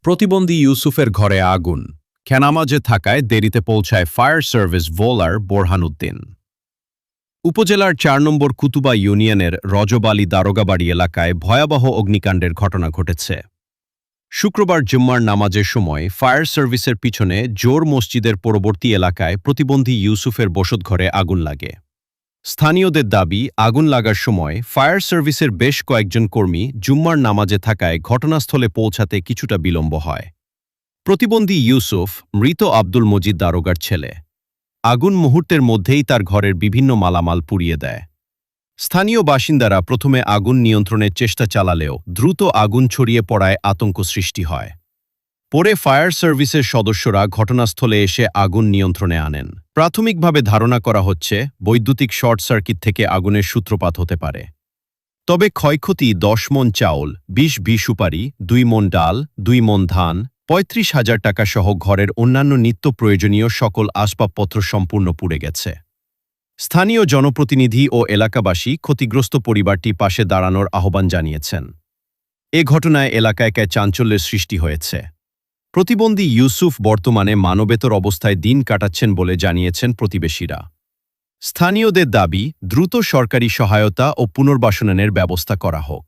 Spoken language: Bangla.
প্রতিবন্ধী ইউসুফের ঘরে আগুন, খেনামাজে থাকায় দেরিতে পৌঁছায় ফায়ার সার্ভিস ভোলার বোরহানুদ্দিন। উপজেলার ৪ নম্বর কুতুবা ইউনিয়নের রজবালি দারোগাবাড়ি এলাকায় ভয়াবহ অগ্নিকাণ্ডের ঘটনা ঘটেছে। শুক্রবার জুম্মার নামাজের সময় ফায়ার সার্ভিসের পিছনে জোর মসজিদের পরবর্তী এলাকায় প্রতিবন্ধী ইউসুফের বসতঘরে আগুন লাগে। স্থানীয়দের দাবি, আগুন লাগার সময় ফায়ার সার্ভিসের বেশ কয়েকজন কর্মী জুম্মার নামাজে থাকায় ঘটনাস্থলে পৌঁছাতে কিছুটা বিলম্ব হয়। প্রতিবন্ধী ইউসুফ মৃত আব্দুল মজিদ দারোগার ছেলে। আগুন মুহূর্তের মধ্যেই তার ঘরের বিভিন্ন মালামাল পুড়িয়ে দেয়। স্থানীয় বাসিন্দারা প্রথমে আগুন নিয়ন্ত্রণের চেষ্টা চালালেও দ্রুত আগুন ছড়িয়ে পড়ায় আতঙ্ক সৃষ্টি হয়। পরে ফায়ার সার্ভিসের সদস্যরা ঘটনাস্থলে এসে আগুন নিয়ন্ত্রণে আনেন। প্রাথমিকভাবে ধারণা করা হচ্ছে বৈদ্যুতিক শর্ট সার্কিট থেকে আগুনের সূত্রপাত হতে পারে। তবে ক্ষয়ক্ষতি ১০ মণ চাউল, ২০ সুপারি, ২ মণ ডাল, ২ মণ ধান, ৩৫,০০০ টাকা সহ ঘরের অন্যান্য নিত্য প্রয়োজনীয় সকল আসবাবপত্র সম্পূর্ণ পুড়ে গেছে। স্থানীয় জনপ্রতিনিধি ও এলাকাবাসী ক্ষতিগ্রস্ত পরিবারটি পাশে দাঁড়ানোর আহ্বান জানিয়েছেন। এ ঘটনায় এলাকায় চাঞ্চল্যের সৃষ্টি হয়েছে। প্রতিবন্ধী ইউসুফ বর্তমানে মানবেতর অবস্থায় দিন কাটাচ্ছেন বলে জানিয়েছেন প্রতিবেশীরা। স্থানীয়দের দাবি, দ্রুত সরকারি সহায়তা ও পুনর্বাসনের ব্যবস্থা করা হোক।